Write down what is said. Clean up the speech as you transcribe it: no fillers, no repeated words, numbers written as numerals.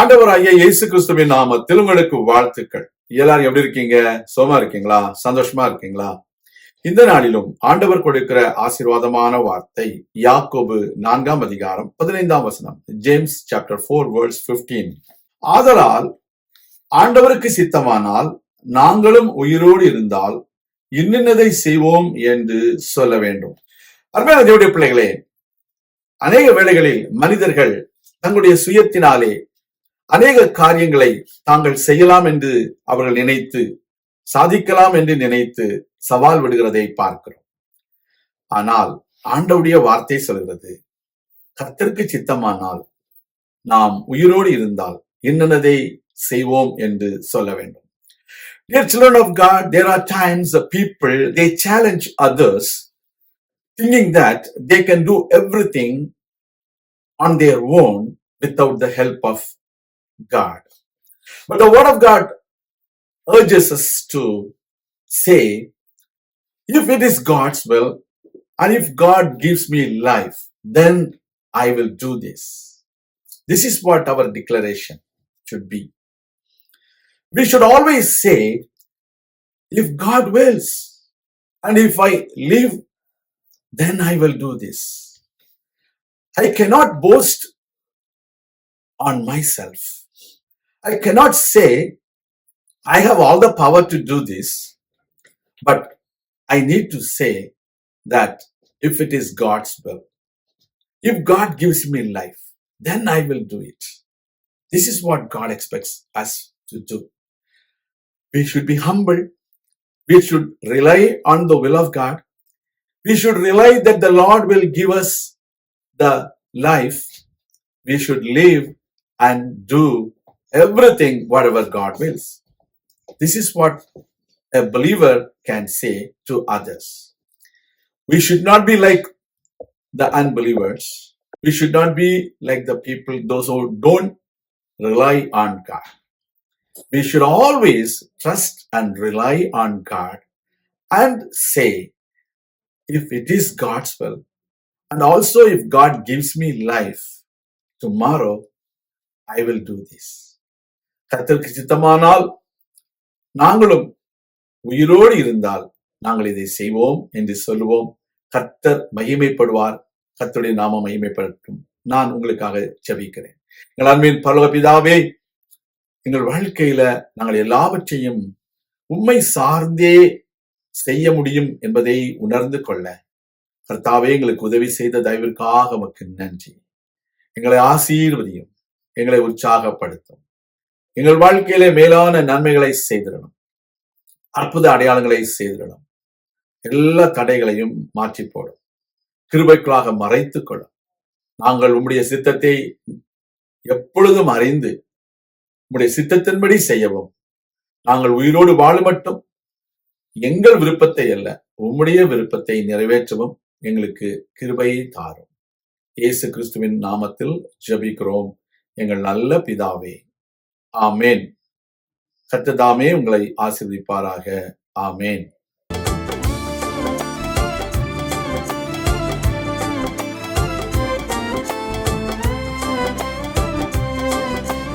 ஆண்டவராகிய இயேசு கிறிஸ்துவின் நாமத்தில் உங்களுக்கு வாழ்த்துக்கள். எல்லாரும் எப்படி இருக்கீங்க? சுகமா இருக்கீங்களா? சந்தோஷமா இருக்கீங்களா? இந்த நாளிலும் ஆண்டவர் கொடுக்கிற ஆசீர்வாதமான வார்த்தை யாக்கோபு 4 அதிகாரம் 15 ஜேம்ஸ் சாப்டர் 4 verse 15. ஆதலால் ஆண்டவருக்கு சித்தமானால் நாங்களும் உயிரோடு இருந்தால் இன்னதை செய்வோம் என்று சொல்ல வேண்டும். அருமையான தேவனுடைய பிள்ளைகளே, அநேக வேளைகளில் மனிதர்கள் தங்களுடைய சுயத்தினாலே அநேக காரியங்களை தாங்கள் செய்யலாம் என்று அவர்கள் நினைத்து, சாதிக்கலாம் என்று நினைத்து சவால் விடுகிறதை பார்க்கிறோம். ஆனால் ஆண்டவருடைய வார்த்தை சொல்கிறது, கர்த்தருக்கு சித்தமானால் நாம் உயிரோடு இருந்தால் என்னதை செய்வோம் என்று சொல்ல வேண்டும். Dear children of God, there are times the people, they challenge others thinking that they can do everything on their own without the help of God. But the word of God urges us to say, if it is God's will and if God gives me life, then I will do this. This is what our declaration should be. We should always say, if God wills and if I live, then I will do this. I cannot boast on myself. I cannot say, I have all the power to do this, but I need to say that if it is God's will, if God gives me life, then I will do it. This is what God expects us to do. We should be humble. We should rely on the will of God. We should rely that the Lord will give us the life. We should live and do everything whatever God wills. This is what a believer can say to others. We should not be like the unbelievers. We should not be like the people, those who don't rely on God. We should always trust and rely on God and say, if it is God's will, and also if God gives me life, tomorrow I will do this. கர்த்தருக்கு சித்தமானால் நாங்களும் உயிரோடு இருந்தால் நாங்கள் இதை செய்வோம் என்று சொல்லுவோம். கர்த்தர் மகிமைப்படுவார். கர்த்தருடைய நாமம் மகிமைப்படட்டும். நான் உங்களுக்காக ஜெபிக்கிறேன். எங்கள் அன்பின் பரலோக பிதாவே, எங்கள் வாழ்க்கையில நாங்கள் எல்லாவற்றையும் உம்மை சார்ந்தே செய்ய முடியும் என்பதை உணர்ந்து கொள்ள கர்த்தாவே எங்களுக்கு உதவி செய்த தயவிற்காக உமக்கு நன்றி. எங்களை ஆசீர்வதியும், எங்களை உற்சாகப்படுத்தும். எங்கள் வாழ்க்கையிலே மேலான நன்மைகளை செய்திடணும், அற்புத அடையாளங்களை செய்திடணும். எல்லா தடைகளையும் மாற்றி போடும், கிருபைக்குள்ளாக மறைத்துக் கொள்ளும். நாங்கள் உம்முடைய சித்தத்தை எப்பொழுதும் அறிந்து உம்முடைய சித்தத்தின்படி செய்யவும், நாங்கள் உயிரோடு வாழ மட்டும் எங்கள் விருப்பத்தை அல்ல, உம்முடைய விருப்பத்தை நிறைவேற்றவும் எங்களுக்கு கிருபையை தாரும். இயேசு கிறிஸ்துவின் நாமத்தில் ஜெபிக்கிறோம் எங்கள் நல்ல பிதாவே, ஆமேன். கர்த்தர் தாமே உங்களை ஆசீர்வதிப்பாராக. ஆமேன்.